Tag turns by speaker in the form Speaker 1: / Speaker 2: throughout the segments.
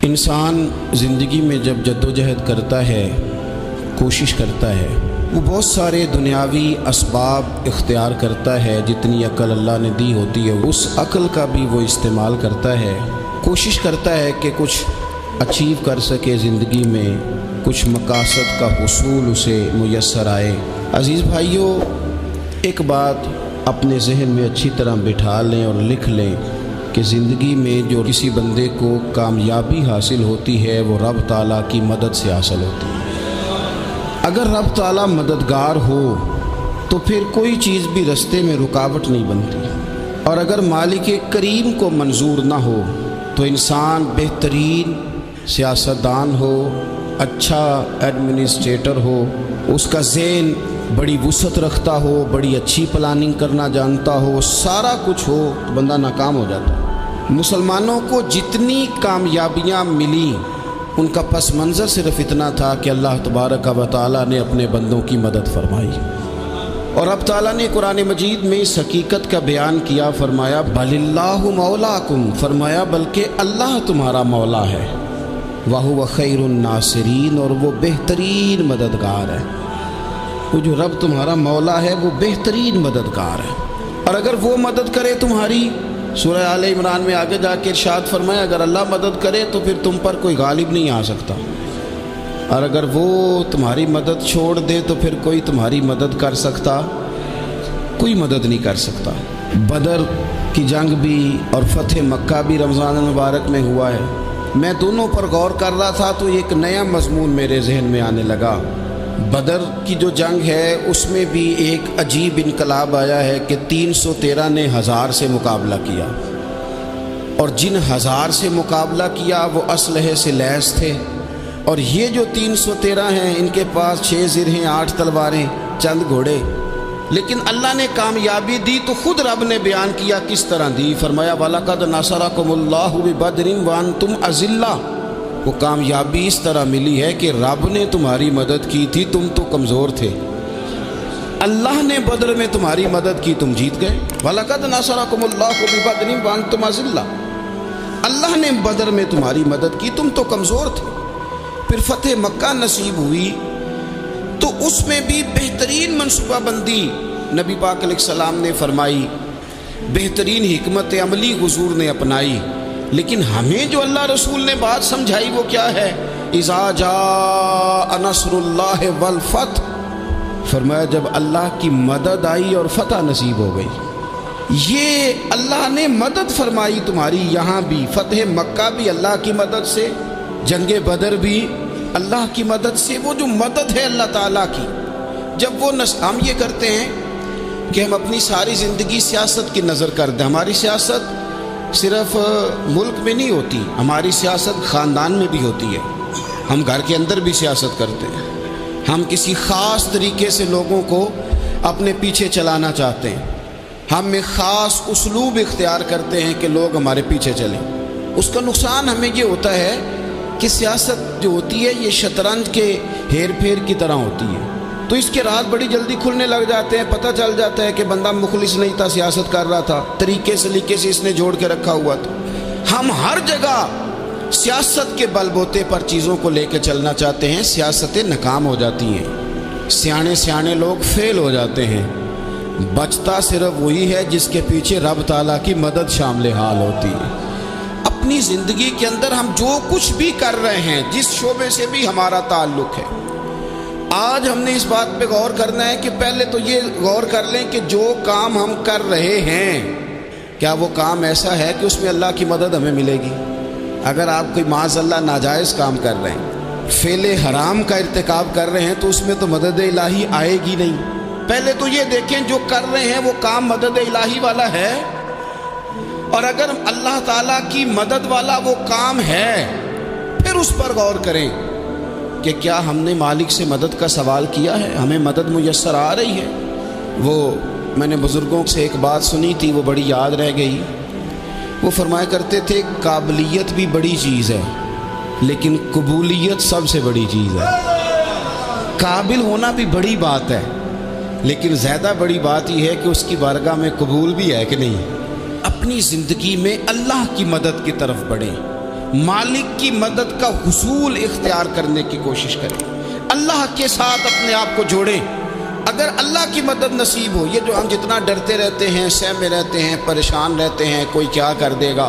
Speaker 1: انسان زندگی میں جب جدوجہد کرتا ہے، کوشش کرتا ہے، وہ بہت سارے دنیاوی اسباب اختیار کرتا ہے، جتنی عقل اللہ نے دی ہوتی ہے اس عقل کا بھی وہ استعمال کرتا ہے، کوشش کرتا ہے کہ کچھ اچیو کر سکے زندگی میں، کچھ مقاصد کا حصول اسے میسر آئے۔ عزیز بھائیوں، ایک بات اپنے ذہن میں اچھی طرح بٹھا لیں اور لکھ لیں کہ زندگی میں جو کسی بندے کو کامیابی حاصل ہوتی ہے وہ رب تعالیٰ کی مدد سے حاصل ہوتی ہے۔ اگر رب تعالیٰ مددگار ہو تو پھر کوئی چیز بھی رستے میں رکاوٹ نہیں بنتی، اور اگر مالک کریم کو منظور نہ ہو تو انسان بہترین سیاستدان ہو، اچھا ایڈمنسٹریٹر ہو، اس کا ذہن بڑی وسعت رکھتا ہو، بڑی اچھی پلاننگ کرنا جانتا ہو، سارا کچھ ہو، تو بندہ ناکام ہو جاتا ہے۔ مسلمانوں کو جتنی کامیابیاں ملی ان کا پس منظر صرف اتنا تھا کہ اللہ تبارک و تعالیٰ نے اپنے بندوں کی مدد فرمائی، اور اب تعالیٰ نے قرآن مجید میں اس حقیقت کا بیان کیا، فرمایا بل اللہ مولاکم، فرمایا بلکہ اللہ تمہارا مولا ہے، وَهُوَ خَيْرُ النَّاصِرِينَ، اور وہ بہترین مددگار ہے۔ وہ جو رب تمہارا مولا ہے وہ بہترین مددگار ہے، اور اگر وہ مدد کرے تمہاری، سورہ آل عمران میں آگے جا کے ارشاد فرمایا اگر اللہ مدد کرے تو پھر تم پر کوئی غالب نہیں آ سکتا، اور اگر وہ تمہاری مدد چھوڑ دے تو پھر کوئی تمہاری مدد کر سکتا، کوئی مدد نہیں کر سکتا۔ بدر کی جنگ بھی اور فتح مکہ بھی رمضان المبارک میں ہوا ہے۔ میں دونوں پر غور کر رہا تھا تو ایک نیا مضمون میرے ذہن میں آنے لگا۔ بدر کی جو جنگ ہے اس میں بھی ایک عجیب انقلاب آیا ہے کہ 313 نے 1000 سے مقابلہ کیا، اور جن 1000 سے مقابلہ کیا وہ اسلحے سے لیس تھے، اور یہ جو 313 ہیں ان کے پاس 6 زرہیں، 8 تلواریں، چند گھوڑے، لیکن اللہ نے کامیابی دی تو خود رب نے بیان کیا کس طرح دی، فرمایا وَلَقَدْ نَصَرَكُمُ اللَّهُ بِبَدْرٍ وَأَنْتُمْ أَذِلَّةٌ۔ وہ کامیابی اس طرح ملی ہے کہ رب نے تمہاری مدد کی تھی، تم تو کمزور تھے، اللہ نے بدر میں تمہاری مدد کی، تم جیت گئے۔ وَلَقَدْ نَصَرَكُمُ اللَّهُ بِبَدْرٍ وَأَنْتُمْ أَذِلَّةٌ، اللہ نے بدر میں تمہاری مدد کی، تم تو کمزور تھے۔ پھر فتح مکہ نصیب ہوئی تو اس میں بھی بہترین منصوبہ بندی نبی پاک علیہ السلام نے فرمائی، بہترین حکمت عملی حضور نے اپنائی، لیکن ہمیں جو اللہ رسول نے بات سمجھائی وہ کیا ہے؟ اذا جاء نصر اللہ والفتح، فرمایا جب اللہ کی مدد آئی اور فتح نصیب ہو گئی۔ یہ اللہ نے مدد فرمائی تمہاری، یہاں بھی فتح مکہ بھی اللہ کی مدد سے، جنگ بدر بھی اللہ کی مدد سے۔ وہ جو مدد ہے اللہ تعالیٰ کی، جب وہ ہم یہ کرتے ہیں کہ ہم اپنی ساری زندگی سیاست کی نظر کر دیں، ہماری سیاست صرف ملک میں نہیں ہوتی، ہماری سیاست خاندان میں بھی ہوتی ہے، ہم گھر کے اندر بھی سیاست کرتے ہیں، ہم کسی خاص طریقے سے لوگوں کو اپنے پیچھے چلانا چاہتے ہیں، ہم ایک خاص اسلوب اختیار کرتے ہیں کہ لوگ ہمارے پیچھے چلیں۔ اس کا نقصان ہمیں یہ ہوتا ہے کہ سیاست جو ہوتی ہے یہ شطرنج کے ہیر پھیر کی طرح ہوتی ہے، تو اس کے راز بڑی جلدی کھلنے لگ جاتے ہیں، پتہ چل جاتا ہے کہ بندہ مخلص نہیں تھا، سیاست کر رہا تھا، طریقے سلیقے سے اس نے جوڑ کے رکھا ہوا تھا۔ ہم ہر جگہ سیاست کے بل بوتے پر چیزوں کو لے کے چلنا چاہتے ہیں، سیاستیں ناکام ہو جاتی ہیں، سیانے لوگ فیل ہو جاتے ہیں، بچتا صرف وہی ہے جس کے پیچھے رب تعالیٰ کی مدد شامل حال ہوتی ہے۔ اپنی زندگی کے اندر ہم جو کچھ بھی کر رہے ہیں، جس شعبے سے بھی ہمارا تعلق ہے، آج ہم نے اس بات پہ غور کرنا ہے کہ پہلے تو یہ غور کر لیں کہ جو کام ہم کر رہے ہیں کیا وہ کام ایسا ہے کہ اس میں اللہ کی مدد ہمیں ملے گی؟ اگر آپ کوئی معاذ اللہ ناجائز کام کر رہے ہیں، فعل حرام کا ارتکاب کر رہے ہیں، تو اس میں تو مدد الہی آئے گی نہیں۔ پہلے تو یہ دیکھیں جو کر رہے ہیں وہ کام مدد الہی والا ہے، اور اگر اللہ تعالیٰ کی مدد والا وہ کام ہے پھر اس پر غور کریں کہ کیا ہم نے مالک سے مدد کا سوال کیا ہے، ہمیں مدد میسر آ رہی ہے۔ وہ میں نے بزرگوں سے ایک بات سنی تھی، وہ بڑی یاد رہ گئی۔ وہ فرمایا کرتے تھے قابلیت بھی بڑی چیز ہے لیکن قبولیت سب سے بڑی چیز ہے۔ قابل ہونا بھی بڑی بات ہے لیکن زیادہ بڑی بات یہ ہے کہ اس کی بارگاہ میں قبول بھی ہے کہ نہیں۔ اپنی زندگی میں اللہ کی مدد کی طرف بڑھیں، مالک کی مدد کا حصول اختیار کرنے کی کوشش کریں، اللہ کے ساتھ اپنے آپ کو جوڑیں۔ اگر اللہ کی مدد نصیب ہو، یہ جو ہم جتنا ڈرتے رہتے ہیں، سہمے رہتے ہیں، پریشان رہتے ہیں کوئی کیا کر دے گا،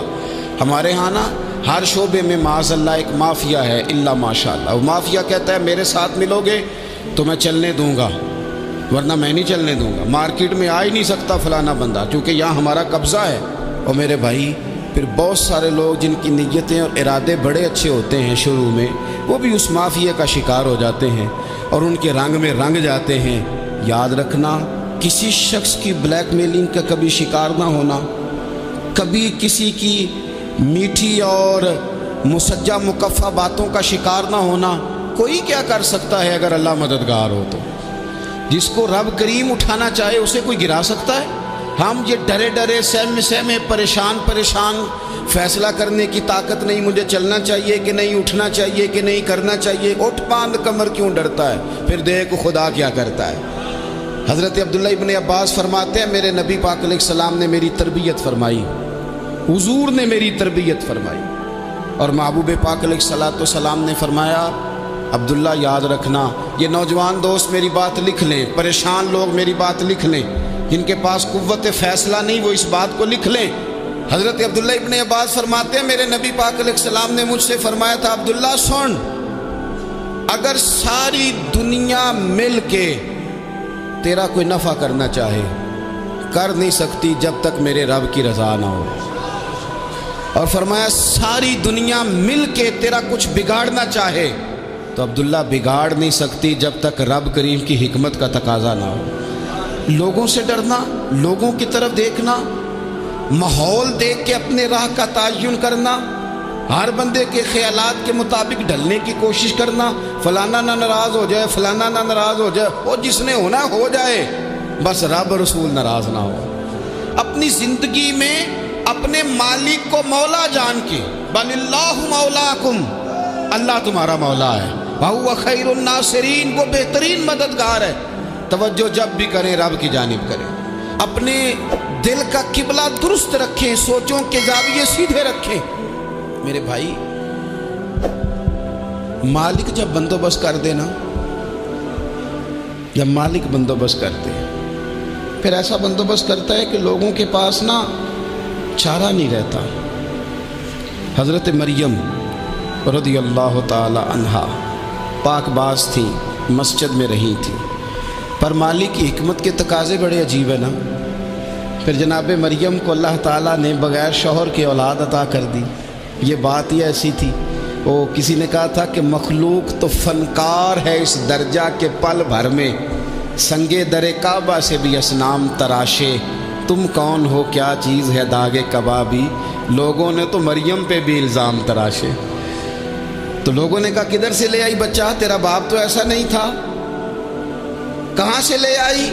Speaker 1: ہمارے ہاں نا ہر شعبے میں معاذ اللہ ایک مافیا ہے، الا ماشاء اللہ۔ وہ مافیا کہتا ہے میرے ساتھ ملو گے تو میں چلنے دوں گا، ورنہ میں نہیں چلنے دوں گا، مارکیٹ میں آ ہی نہیں سکتا فلانا بندہ، کیونکہ یہاں ہمارا قبضہ ہے۔ اور میرے بھائی پھر بہت سارے لوگ جن کی نیتیں اور ارادے بڑے اچھے ہوتے ہیں شروع میں، وہ بھی اس مافیا کا شکار ہو جاتے ہیں اور ان کے رنگ میں رنگ جاتے ہیں۔ یاد رکھنا، کسی شخص کی بلیک میلنگ کا کبھی شکار نہ ہونا، کبھی کسی کی میٹھی اور مسجع مکفہ باتوں کا شکار نہ ہونا۔ کوئی کیا کر سکتا ہے اگر اللہ مددگار ہو تو؟ جس کو رب کریم اٹھانا چاہے اسے کوئی گرا سکتا ہے؟ ہم یہ ڈرے ڈرے سہمے پریشان فیصلہ کرنے کی طاقت نہیں، مجھے چلنا چاہیے کہ نہیں، اٹھنا چاہیے کہ نہیں، کرنا چاہیے، اٹھ باندھ کمر کیوں ڈرتا ہے؟ پھر دیکھ خدا کیا کرتا ہے۔ حضرت عبداللہ ابن عباس فرماتے ہیں میرے نبی پاک علیہ السلام نے میری تربیت فرمائی، حضور نے میری تربیت فرمائی، اور محبوب پاک علیہ السلام نے فرمایا عبداللہ یاد رکھنا، یہ نوجوان دوست میری بات لکھ لیں، پریشان لوگ میری بات لکھ لیں، جن کے پاس قوت فیصلہ نہیں وہ اس بات کو لکھ لیں۔ حضرت عبداللہ ابن عباس فرماتے ہیں میرے نبی پاک علیہ السلام نے مجھ سے فرمایا تھا عبداللہ سن، اگر ساری دنیا مل کے تیرا کوئی نفع کرنا چاہے کر نہیں سکتی جب تک میرے رب کی رضا نہ ہو، اور فرمایا ساری دنیا مل کے تیرا کچھ بگاڑنا چاہے تو عبداللہ بگاڑ نہیں سکتی جب تک رب کریم کی حکمت کا تقاضا نہ ہو۔ لوگوں سے ڈرنا، لوگوں کی طرف دیکھنا، ماحول دیکھ کے اپنے راہ کا تعین کرنا، ہر بندے کے خیالات کے مطابق ڈھلنے کی کوشش کرنا، فلانا نہ ناراض ہو جائے، فلانا نہ ناراض ہو جائے، وہ جس نے ہونا ہو جائے، بس رب رسول ناراض نہ ہو۔ اپنی زندگی میں اپنے مالک کو مولا جان کے، بل اللہ مولاکم، اللہ تمہارا مولا ہے، وَهُوَ خَيْرُ النَّاصِرِينَ، وہ بہترین مددگار ہے۔ توجہ جب بھی کریں رب کی جانب کریں، اپنے دل کا قبلہ درست رکھیں، سوچوں کے زاویے سیدھے رکھیں۔ میرے بھائی مالک جب بندوبست کر دے نا، جب مالک بندوبست کرتے پھر ایسا بندوبست کرتا ہے کہ لوگوں کے پاس نا چارہ نہیں رہتا۔ حضرت مریم رضی اللہ تعالی عنہا پاک باز تھیں، مسجد میں رہی تھیں، پر مالک کی حکمت کے تقاضے بڑے عجیب ہیں نا۔ پھر جناب مریم کو اللہ تعالیٰ نے بغیر شوہر کی اولاد عطا کر دی۔ یہ بات ہی ایسی تھی، وہ کسی نے کہا تھا کہ مخلوق تو فنکار ہے اس درجہ کے پل بھر میں سنگے در کعبہ سے بھی اصنام تراشے، تم کون ہو کیا چیز ہے داغ کبابی، لوگوں نے تو مریم پہ بھی الزام تراشے۔ تو لوگوں نے کہا کدھر سے لے آئی بچہ، تیرا باپ تو ایسا نہیں تھا، کہاں سے لے آئی؟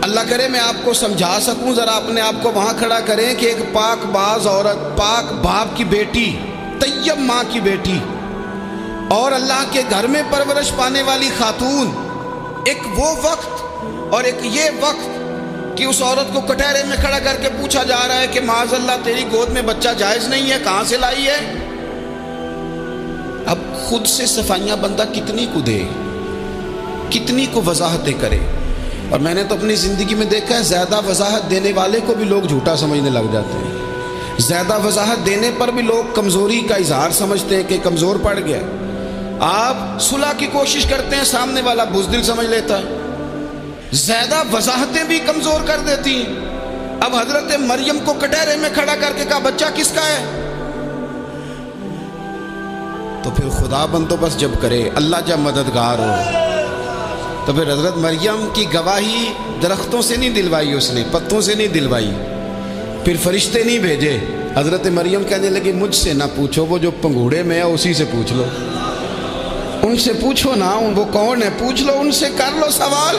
Speaker 1: اللہ کرے میں آپ کو سمجھا سکوں، ذرا اپنے آپ کو وہاں کھڑا کریں کہ ایک پاک باز عورت، پاک باپ کی بیٹی، طیب ماں کی بیٹی، اور اللہ کے گھر میں پرورش پانے والی خاتون، ایک وہ وقت اور ایک یہ وقت کہ اس عورت کو کٹہرے میں کھڑا کر کے پوچھا جا رہا ہے کہ معاذ اللہ تیری گود میں بچہ جائز نہیں ہے، کہاں سے لائی ہے؟ اب خود سے صفائیاں بندہ کتنی کو دے، کتنی کو وضاحتیں کرے۔ اور میں نے تو اپنی زندگی میں دیکھا ہے زیادہ وضاحت دینے والے کو بھی لوگ جھوٹا سمجھنے لگ جاتے ہیں، زیادہ وضاحت دینے پر بھی لوگ کمزوری کا اظہار سمجھتے ہیں کہ کمزور پڑ گیا۔ آپ صلح کی کوشش کرتے ہیں، سامنے والا بزدل سمجھ لیتا ہے، زیادہ وضاحتیں بھی کمزور کر دیتی ہیں۔ اب حضرت مریم کو کٹہرے میں کھڑا کر کے کہا بچہ کس کا ہے؟ تو پھر خدا بندوبست جب کرے، اللہ جب مددگار ہو، تو پھر حضرت مریم کی گواہی درختوں سے نہیں دلوائی، اس نے پتوں سے نہیں دلوائی، پھر فرشتے نہیں بھیجے۔ حضرت مریم کہنے لگی مجھ سے نہ پوچھو، وہ جو پنگوڑے میں ہے اسی سے پوچھ لو، ان سے پوچھو نا، وہ کون ہے پوچھ لو، ان سے کر لو سوال۔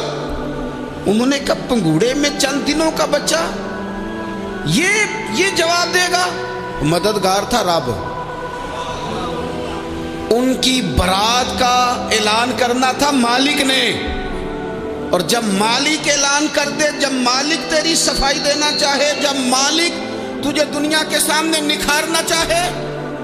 Speaker 1: انہوں نے کہا پنگوڑے میں چند دنوں کا بچہ، یہ جواب دے گا؟ مددگار تھا رب، ان کی برات کا اعلان کرنا تھا مالک نے، اور جب مالک اعلان کر دے، جب مالک تیری صفائی دینا چاہے، جب مالک تجھے دنیا کے سامنے نکھارنا چاہے،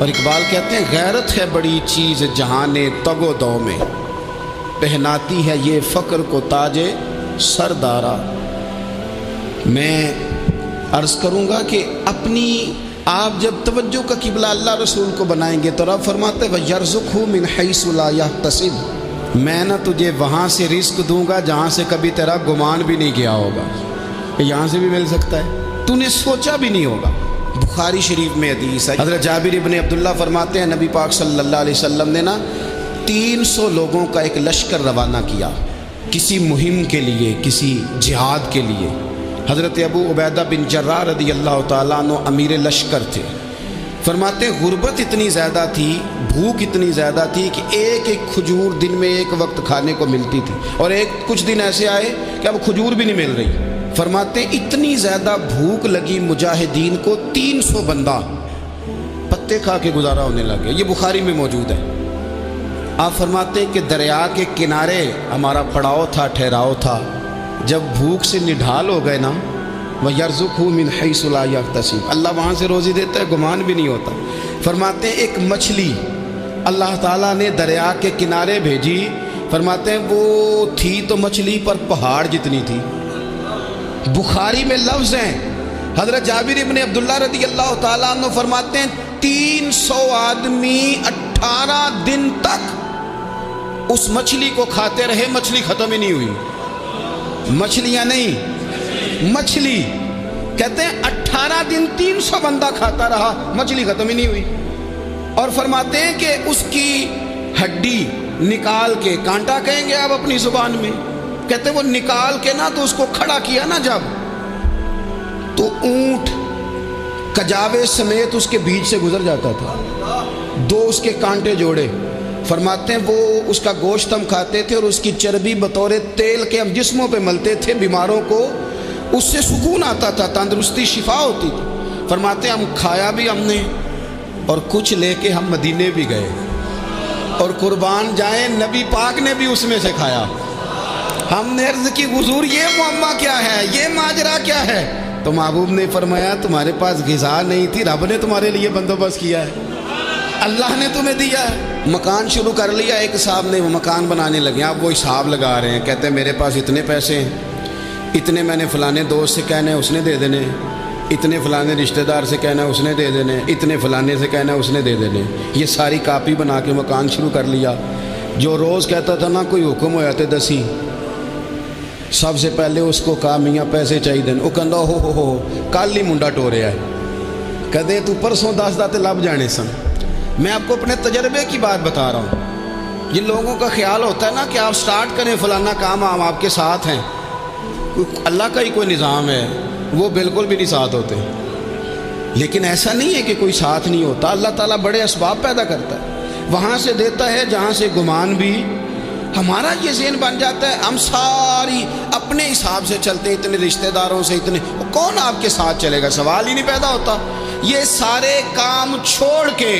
Speaker 1: اور اقبال کہتے ہیں غیرت ہے بڑی چیز جہان تگ و دو میں، پہناتی ہے یہ فقر کو تاج سردارا۔ میں عرض کروں گا کہ اپنی آپ جب توجہ کا قبلہ اللہ رسول کو بنائیں گے تو رب فرماتے ہیں وَيَرْزُقْهُ مِنْ حَيْثُ لَا يَحْتَسِبُ، میں نہ تجھے وہاں سے رزق دوں گا جہاں سے کبھی تیرا گمان بھی نہیں کیا ہوگا، یہاں سے بھی مل سکتا ہے، تو نے سوچا بھی نہیں ہوگا۔ بخاری شریف میں حدیث ہے، حضرت جابر ابن عبداللہ فرماتے ہیں نبی پاک صلی اللہ علیہ وسلم نے 300 لوگوں کا ایک لشکر روانہ کیا کسی مہم کے لیے، کسی جہاد کے لیے۔ حضرت ابو عبیدہ بن جراح رضی اللہ تعالیٰ عنہ امیر لشکر تھے۔ فرماتے ہیں غربت اتنی زیادہ تھی، بھوک اتنی زیادہ تھی کہ ایک ایک کھجور دن میں ایک وقت کھانے کو ملتی تھی، اور کچھ دن ایسے آئے کہ اب کھجور بھی نہیں مل رہی۔ فرماتے ہیں اتنی زیادہ بھوک لگی مجاہدین کو، 300 بندہ پتے کھا کے گزارا ہونے لگے۔ یہ بخاری میں موجود ہے۔ آپ فرماتے ہیں کہ دریا کے کنارے ہمارا پڑاؤ تھا، ٹھہراؤ تھا، جب بھوک سے نڈھال ہو گئے نا، وَيَرْزُقْهُ مِنْ حَيْثُ لَا يَحْتَسِبُ، اللہ وہاں سے روزی دیتا ہے، گمان بھی نہیں ہوتا۔ فرماتے ہیں ایک مچھلی اللہ تعالیٰ نے دریا کے کنارے بھیجی، فرماتے ہیں وہ تھی تو مچھلی پر پہاڑ جتنی تھی۔ بخاری میں لفظ ہیں، حضرت جابر ابن عبداللہ رضی اللہ تعالیٰ عنہ فرماتے ہیں 300 آدمی 18 دن تک اس مچھلی کو کھاتے رہے، مچھلی ختم ہی نہیں ہوئی۔ مچھلیاں نہیں، مچھلی کہتے ہیں 18 دن 300 بندہ کھاتا رہا، مچھلی ختم ہی نہیں ہوئی۔ اور فرماتے ہیں کہ اس کی ہڈی نکال کے، کانٹا کہیں گے آپ اپنی زبان میں، کہتے ہیں وہ نکال کے نا تو اس کو کھڑا کیا نا جب، تو اونٹ کجاوے سمیت اس کے بیچ سے گزر جاتا تھا، 2 اس کے کانٹے جوڑے۔ فرماتے ہیں وہ اس کا گوشت ہم کھاتے تھے اور اس کی چربی بطور تیل کے ہم جسموں پہ ملتے تھے، بیماروں کو اس سے سکون آتا تھا، تندرستی شفا ہوتی تھی۔ فرماتے ہیں ہم کھایا بھی ہم نے، اور کچھ لے کے ہم مدینے بھی گئے، اور قربان جائیں نبی پاک نے بھی اس میں سے کھایا۔ ہم نے عرض کی حضور یہ معاملہ کیا ہے، یہ ماجرا کیا ہے؟ تو محبوب نے فرمایا تمہارے پاس غذا نہیں تھی، رب نے تمہارے لیے بندوبست کیا ہے، اللہ نے تمہیں دیا ہے۔ مکان شروع کر لیا، ایک صاحب نے وہ مکان بنانے لگے، آپ وہ حساب لگا رہے ہیں، کہتے ہیں میرے پاس اتنے پیسے ہیں، اتنے میں نے فلانے دوست سے کہنا ہے اس نے دے دینے، اتنے فلانے رشتہ دار سے کہنا ہے اس نے دے دینے، اتنے فلانے سے کہنا ہے اس نے دے دینے۔ یہ ساری کاپی بنا کے مکان شروع کر لیا۔ جو روز کہتا تھا نا کوئی حکم ہو جاتے 10 سب سے پہلے اس کو کہا میاں پیسے چاہیے دن، وہ کہندا ہو کل ہی منڈا ٹوریا ہے، کہتے تو پرسوں 10 داتے لب جانے سن۔ میں آپ کو اپنے تجربے کی بات بتا رہا ہوں۔ جن لوگوں کا خیال ہوتا ہے نا کہ آپ سٹارٹ کریں فلانا کام، ہم آپ کے ساتھ ہیں، اللہ کا ہی کوئی نظام ہے، وہ بالکل بھی نہیں ساتھ ہوتے۔ لیکن ایسا نہیں ہے کہ کوئی ساتھ نہیں ہوتا، اللہ تعالیٰ بڑے اسباب پیدا کرتا ہے، وہاں سے دیتا ہے جہاں سے گمان بھی۔ ہمارا یہ ذہن بن جاتا ہے ہم ساری اپنے حساب سے چلتے ہیں، اتنے رشتہ داروں سے، اتنے کون آپ کے ساتھ چلے گا، سوال ہی نہیں پیدا ہوتا۔ یہ سارے کام چھوڑ کے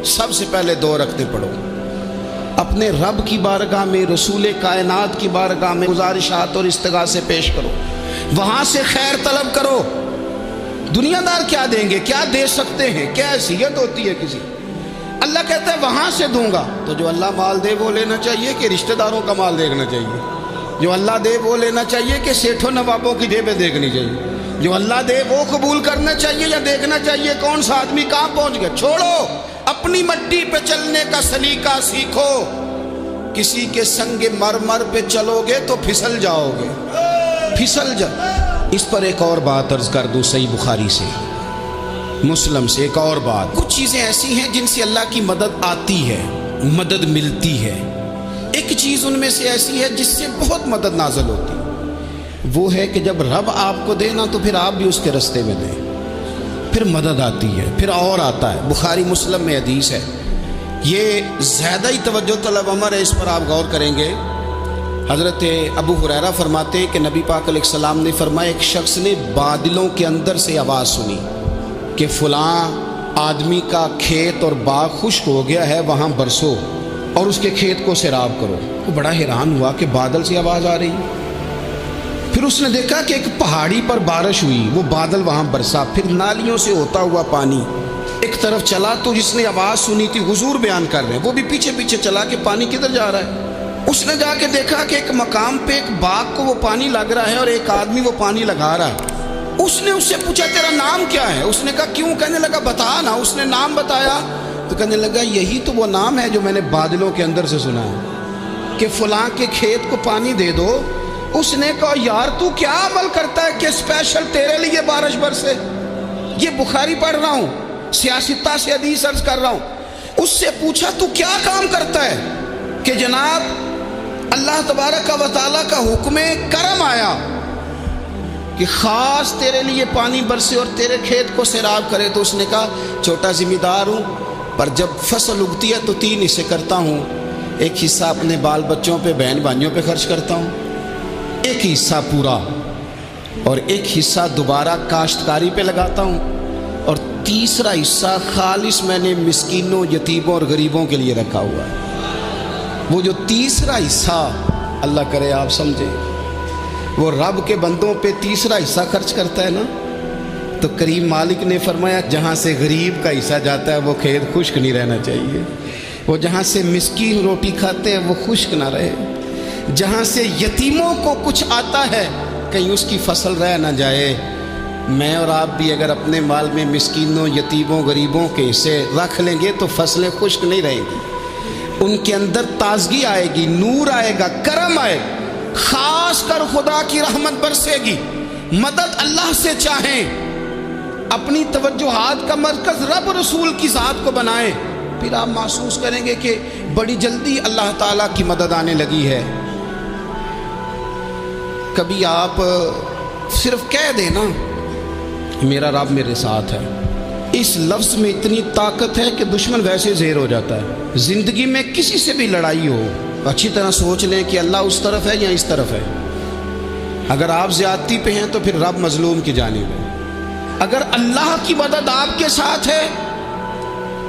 Speaker 1: سب سے پہلے 2 رکعتیں پڑھو، اپنے رب کی بارگاہ میں، رسول کائنات کی بارگاہ میں گزارشات اور استغاثے پیش کرو، وہاں سے خیر طلب کرو۔ دنیا دار کیا دیں گے، کیا دے سکتے ہیں، کیا حیثیت ہوتی ہے کسی؟ اللہ کہتا ہے وہاں سے دوں گا۔ تو جو اللہ مال دے وہ لینا چاہیے کہ رشتہ داروں کا مال دیکھنا چاہیے؟ جو اللہ دے وہ لینا چاہیے کہ سیٹھوں نوابوں کی جیبیں دیکھنی چاہیے؟ جو اللہ دے وہ قبول کرنا چاہیے یا دیکھنا چاہیے کون سا آدمی کہاں پہنچ گیا؟ چھوڑو، اپنی مٹی پہ چلنے کا سلیقہ سیکھو۔ کسی کے سنگ مرمر پہ چلو گے تو پھسل جاؤ گے، پھسل جاؤ۔ اس پر ایک اور بات عرض کر دوں، صحیح بخاری سے، مسلم سے ایک اور بات۔ کچھ چیزیں ایسی ہیں جن سے اللہ کی مدد آتی ہے، مدد ملتی ہے۔ ایک چیز ان میں سے ایسی ہے جس سے بہت مدد نازل ہوتی ہے، وہ ہے کہ جب رب آپ کو دے نا تو پھر آپ بھی اس کے رستے میں دیں، پھر مدد آتی ہے، پھر اور آتا ہے۔ بخاری مسلم میں حدیث ہے، یہ زیادہ ہی توجہ طلب امر ہے، اس پر آپ غور کریں گے۔ حضرت ابو ہریرہ فرماتے ہیں کہ نبی پاک علیہ السلام نے فرمایا ایک شخص نے بادلوں کے اندر سے آواز سنی کہ فلاں آدمی کا کھیت اور باغ خشک ہو گیا ہے، وہاں برسو اور اس کے کھیت کو سیراب کرو۔ وہ بڑا حیران ہوا کہ بادل سے آواز آ رہی۔ پھر اس نے دیکھا کہ ایک پہاڑی پر بارش ہوئی، وہ بادل وہاں برسا، پھر نالیوں سے ہوتا ہوا پانی ایک طرف چلا تو جس نے آواز سنی تھی حضور بیان کر رہے ہیں، وہ بھی پیچھے پیچھے چلا کہ پانی کدھر جا رہا ہے۔ اس نے جا کے دیکھا کہ ایک مقام پہ ایک باغ کو وہ پانی لگ رہا ہے اور ایک آدمی وہ پانی لگا رہا ہے۔ اس نے اس سے پوچھا تیرا نام کیا ہے؟ اس نے کہا کیوں؟ کہنے لگا بتا نا۔ اس نے نام بتایا تو کہنے لگا یہی تو وہ نام ہے جو میں نے بادلوں کے اندر سے سنا ہے کہ فلاں کے کھیت کو پانی دے دو۔ اس نے کہا یار تو کیا عمل کرتا ہے کہ اسپیشل تیرے لیے بارش برسے؟ یہ بخاری پڑھ رہا ہوں، سیاستہ سے حدیث عرض کر رہا ہوں۔ اس سے پوچھا تو کیا کام کرتا ہے کہ جناب اللہ تبارک و تعالیٰ کا حکم کرم آیا کہ خاص تیرے لیے پانی برسے اور تیرے کھیت کو سیراب کرے؟ تو اس نے کہا چھوٹا ذمہ دار ہوں، پر جب فصل اگتی ہے تو 3 حصے کرتا ہوں۔ ایک حصہ اپنے بال بچوں پہ، بہن بھائیوں پہ خرچ کرتا ہوں، ایک حصہ پورا، اور ایک حصہ دوبارہ کاشتکاری پہ لگاتا ہوں، اور تیسرا حصہ خالص میں نے مسکینوں، یتیموں اور غریبوں کے لیے رکھا ہوا ہے۔ وہ جو تیسرا حصہ اللہ کرے آپ سمجھیں، وہ رب کے بندوں پہ تیسرا حصہ خرچ کرتا ہے نا، تو کریم مالک نے فرمایا جہاں سے غریب کا حصہ جاتا ہے وہ کھیت خشک نہیں رہنا چاہیے، وہ جہاں سے مسکین روٹی کھاتے ہیں وہ خشک نہ رہے، جہاں سے یتیموں کو کچھ آتا ہے کہیں اس کی فصل رہ نہ جائے۔ میں اور آپ بھی اگر اپنے مال میں مسکینوں، یتیموں، غریبوں کے حصے رکھ لیں گے تو فصلیں خشک نہیں رہیں گی، ان کے اندر تازگی آئے گی، نور آئے گا، کرم آئے گا، خاص کر خدا کی رحمت برسے گی۔ مدد اللہ سے چاہیں، اپنی توجہات کا مرکز رب رسول کی ذات کو بنائیں، پھر آپ محسوس کریں گے کہ بڑی جلدی اللہ تعالیٰ کی مدد آنے لگی ہے۔ کبھی آپ صرف کہہ دیں نا میرا رب میرے ساتھ ہے، اس لفظ میں اتنی طاقت ہے کہ دشمن ویسے زیر ہو جاتا ہے۔ زندگی میں کسی سے بھی لڑائی ہو، اچھی طرح سوچ لیں کہ اللہ اس طرف ہے یا اس طرف ہے۔ اگر آپ زیادتی پہ ہیں تو پھر رب مظلوم کی جانب ہے۔ اگر اللہ کی مدد آپ کے ساتھ ہے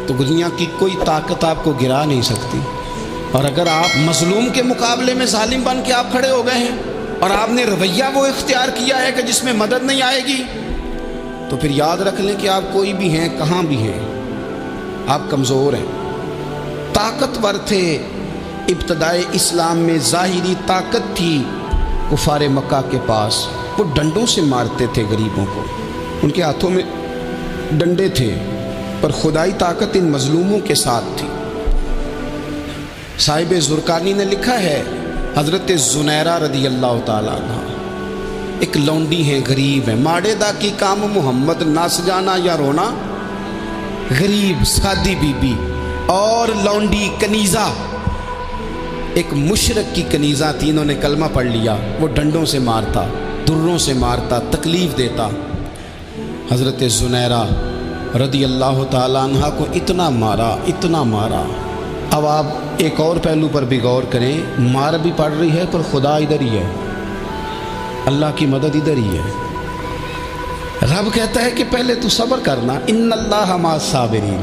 Speaker 1: تو دنیا کی کوئی طاقت آپ کو گرا نہیں سکتی، اور اگر آپ مظلوم کے مقابلے میں ظالم بن کے آپ کھڑے ہو گئے ہیں اور آپ نے رویہ وہ اختیار کیا ہے کہ جس میں مدد نہیں آئے گی، تو پھر یاد رکھ لیں کہ آپ کوئی بھی ہیں، کہاں بھی ہیں، آپ کمزور ہیں۔ طاقتور تھے ابتدائے اسلام میں، ظاہری طاقت تھی کفار مکہ کے پاس، وہ ڈنڈوں سے مارتے تھے غریبوں کو، ان کے ہاتھوں میں ڈنڈے تھے، پر خدائی طاقت ان مظلوموں کے ساتھ تھی۔ صاحب زرقانی نے لکھا ہے حضرت زنیرہ رضی اللہ تعالیٰ عنہ ایک لونڈی ہیں، غریب ہیں، ماڑے دا کی کام محمد نس جانا یا رونا، غریب سادی بی بی اور لونڈی کنیزہ، ایک مشرک کی کنیزہ تھی، انہوں نے کلمہ پڑھ لیا، وہ ڈنڈوں سے مارتا، دروں سے مارتا، تکلیف دیتا۔ حضرت زنیرہ رضی اللہ تعالیٰ عنہ کو اتنا مارا، اتنا مارا۔ اب آپ ایک اور پہلو پر بھی غور کریں، مار بھی پڑ رہی ہے پر خدا ادھر ہی ہے، اللہ کی مدد ادھر ہی ہے۔ رب کہتا ہے کہ پہلے تو صبر کرنا، ان اللہ مع الصابرین،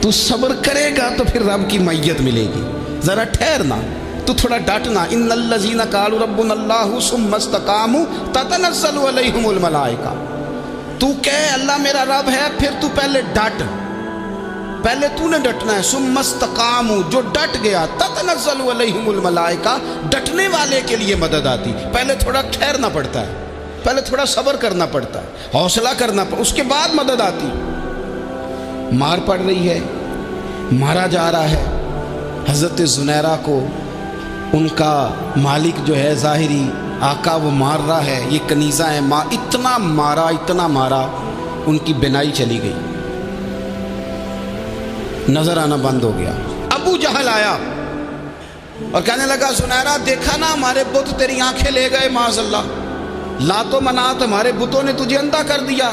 Speaker 1: تو صبر کرے گا تو پھر رب کی معیت ملے گی، ذرا ٹھہرنا، تو تھوڑا ڈٹنا۔ ان الذین قالوا ربنا اللہ ثم استقاموا تتنزل علیہم الملائکہ، تو کہے اللہ میرا رب ہے، پھر تو پہلے ڈٹ، پہلے تو نے ڈٹنا ہے۔ ثم استقاموا، جو ڈٹ گیا، تتنزل علیہم الملائکہ، ڈٹنے والے کے لیے مدد آتی، پہلے تھوڑا ٹھہرنا پڑتا ہے، پہلے تھوڑا صبر کرنا پڑتا ہے، حوصلہ کرنا پڑتا ہے، اس کے بعد مدد آتی۔ مار پڑ رہی ہے، مارا جا رہا ہے حضرت زنیرہ کو، ان کا مالک جو ہے ظاہری آقا وہ مار رہا ہے، یہ کنیزہ ہے، اتنا مارا، اتنا مارا، ان کی بینائی چلی گئی، نظر آنا بند ہو گیا۔ ابو جہل آیا اور کہنے لگا زنیرہ دیکھا نا ہمارے بت تیری آنکھیں لے گئے، معاذ اللہ، لات و منات ہمارے بتوں نے تجھے اندھا کر دیا۔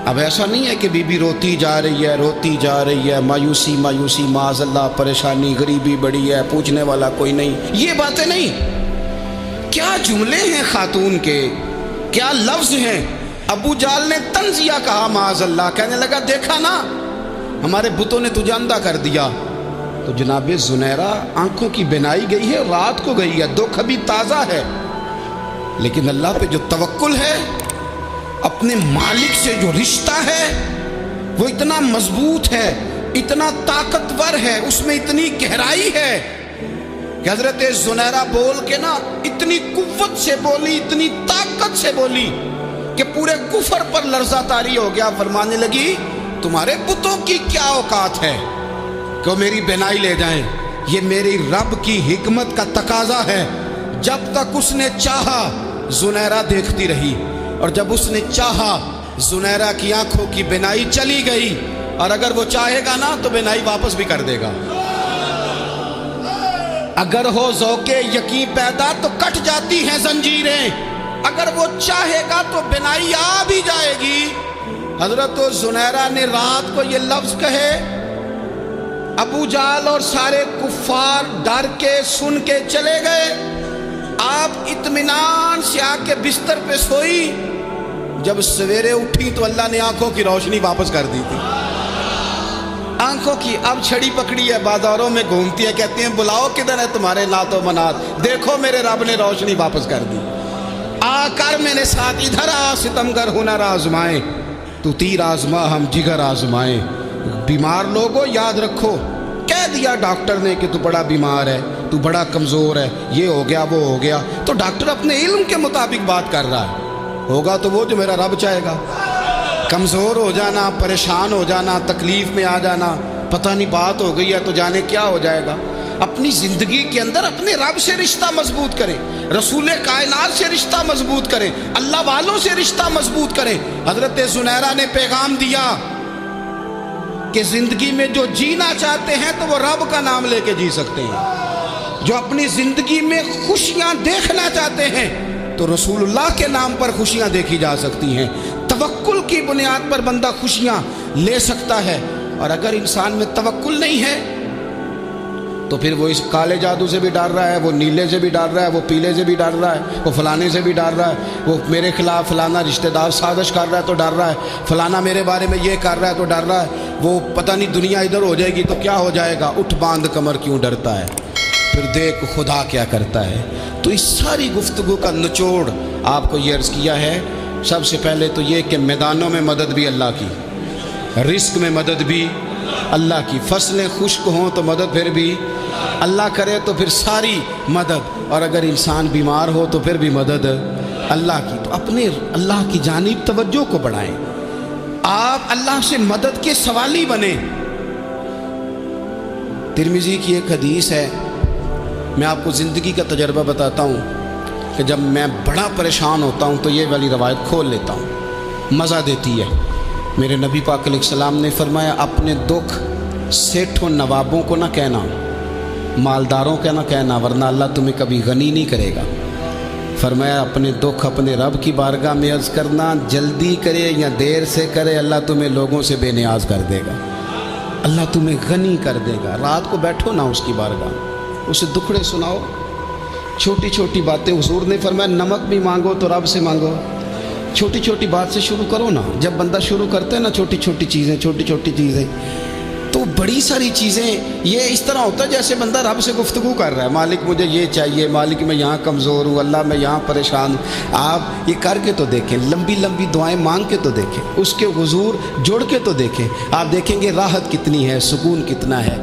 Speaker 1: اب ایسا نہیں ہے کہ بی بی روتی جا رہی ہے، روتی جا رہی ہے، مایوسی مایوسی، معاذ اللہ، پریشانی، غریبی بڑی ہے، پوچھنے والا کوئی نہیں، یہ باتیں نہیں۔ کیا جملے ہیں خاتون کے، کیا لفظ ہیں۔ ابو جہل نے تنزیہ کہا، معاذ اللہ، کہنے لگا دیکھا نا ہمارے بتوں نے تجھے اندھا کر دیا۔ تو جناب زنیرہ آنکھوں کی بینائی گئی ہے، رات کو گئی ہے، دکھ ابھی تازہ ہے، لیکن اللہ پہ جو توکل ہے، اپنے مالک سے جو رشتہ ہے، وہ اتنا مضبوط ہے، اتنا طاقتور ہے، اس میں اتنی گہرائی ہے کہ حضرت زنیرہ بول کے نا اتنی قوت سے بولی، اتنی طاقت سے بولی کہ پورے کفر پر لرزہ طاری ہو گیا۔ فرمانے لگی تمہارے بتوں کی کیا اوقات ہے کہ وہ میری بینائی لے جائیں؟ یہ میری رب کی حکمت کا تقاضا ہے۔ جب تک اس نے چاہا زنیرہ دیکھتی رہی، اور جب اس نے چاہا زنیرہ کی آنکھوں کی بینائی چلی گئی، اور اگر وہ چاہے گا نا تو بینائی واپس بھی کر دے گا۔ اگر ہو ذوق یقین پیدا تو کٹ جاتی ہیں زنجیریں، اگر وہ چاہے گا تو بینائی آ بھی جائے گی۔ حضرت زنیرہ نے رات کو یہ لفظ کہے، ابو جہل اور سارے کفار ڈر کے سن کے چلے گئے۔ آپ اطمینان سے آ کے بستر پہ سوئی، جب سویرے اٹھی تو اللہ نے آنکھوں کی روشنی واپس کر دی تھی۔ آنکھوں کی اب چھڑی پکڑی ہے، بازاروں میں گھومتی ہے، کہتی ہیں بلاؤ کدھر ہے تمہارے نعت و منات، دیکھو میرے رب نے روشنی واپس کر دی۔ آ کر میرے ساتھ ادھر آ، ستمگر ہنر آزمائیں، تو تیر آزما ہم جگر آزمائیں۔ بیمار لوگوں یاد رکھو، کہہ دیا ڈاکٹر نے کہ تو بڑا بیمار ہے، تو بڑا کمزور ہے، یہ ہو گیا وہ ہو گیا، تو ڈاکٹر اپنے علم کے مطابق بات کر رہا ہے، ہوگا تو وہ جو میرا رب چاہے گا۔ کمزور ہو جانا، پریشان ہو جانا، تکلیف میں آ جانا، پتہ نہیں بات ہو گئی ہے تو جانے کیا ہو جائے گا۔ اپنی زندگی کے اندر اپنے رب سے رشتہ مضبوط کریں، رسول کائنات سے رشتہ مضبوط کریں، اللہ والوں سے رشتہ مضبوط کریں۔ حضرت زنیرہ نے پیغام دیا کہ زندگی میں جو جینا چاہتے ہیں تو وہ رب کا نام لے کے جی سکتے ہیں، جو اپنی زندگی میں خوشیاں دیکھنا چاہتے ہیں تو رسول اللہ کے نام پر خوشیاں دیکھی جا سکتی ہیں۔ توکل کی بنیاد پر بندہ خوشیاں لے سکتا ہے، اور اگر انسان میں توکل نہیں ہے تو پھر وہ اس کالے جادو سے بھی ڈر رہا ہے، وہ نیلے سے بھی ڈر رہا ہے، وہ پیلے سے بھی ڈر رہا ہے، وہ فلانے سے بھی ڈر رہا ہے، وہ میرے خلاف فلانا رشتہ دار سازش کر رہا ہے تو ڈر رہا ہے، فلانا میرے بارے میں یہ کر رہا ہے تو ڈر رہا ہے، وہ پتہ نہیں دنیا ادھر ہو جائے گی تو کیا ہو جائے گا، اٹھ باندھ کمر کیوں ڈرتا ہے، پھر دیکھ خدا کیا کرتا ہے۔ تو اس ساری گفتگو کا نچوڑ آپ کو یہ عرض کیا ہے، سب سے پہلے تو یہ کہ میدانوں میں مدد بھی اللہ کی، رزق میں مدد بھی اللہ کی، فصلیں خشک ہوں تو مدد پھر بھی اللہ کرے، تو پھر ساری مدد، اور اگر انسان بیمار ہو تو پھر بھی مدد اللہ کی۔ تو اپنے اللہ کی جانب توجہ کو بڑھائیں، آپ اللہ سے مدد کے سوالی بنیں۔ ترمذی کی ایک حدیث ہے، میں آپ کو زندگی کا تجربہ بتاتا ہوں کہ جب میں بڑا پریشان ہوتا ہوں تو یہ والی روایت کھول لیتا ہوں، مزہ دیتی ہے۔ میرے نبی پاک علیہ السلام نے فرمایا اپنے دکھ سیٹھوں نوابوں کو نہ کہنا، مالداروں کا نہ کہنا، ورنہ اللہ تمہیں کبھی غنی نہیں کرے گا۔ فرمایا اپنے دکھ اپنے رب کی بارگاہ میں عرض کرنا، جلدی کرے یا دیر سے کرے اللہ تمہیں لوگوں سے بے نیاز کر دے گا، اللہ تمہیں غنی کر دے گا۔ رات کو بیٹھو نا اس کی بارگاہ، اسے دکھڑے سناؤ، چھوٹی چھوٹی باتیں۔ حضور نے فرمایا نمک بھی مانگو تو رب سے مانگو، چھوٹی چھوٹی بات سے شروع کرو نا۔ جب بندہ شروع کرتا ہے نا چھوٹی چھوٹی چیزیں تو بڑی ساری چیزیں یہ اس طرح ہوتا ہے جیسے بندہ رب سے گفتگو کر رہا ہے، مالک مجھے یہ چاہیے، مالک میں یہاں کمزور ہوں، اللہ میں یہاں پریشان ہوں۔ آپ یہ کر کے تو دیکھیں، لمبی لمبی دعائیں مانگ کے تو دیکھیں، اس کے حضور جوڑ کے تو دیکھیں، آپ دیکھیں گے راحت کتنی ہے، سکون کتنا ہے۔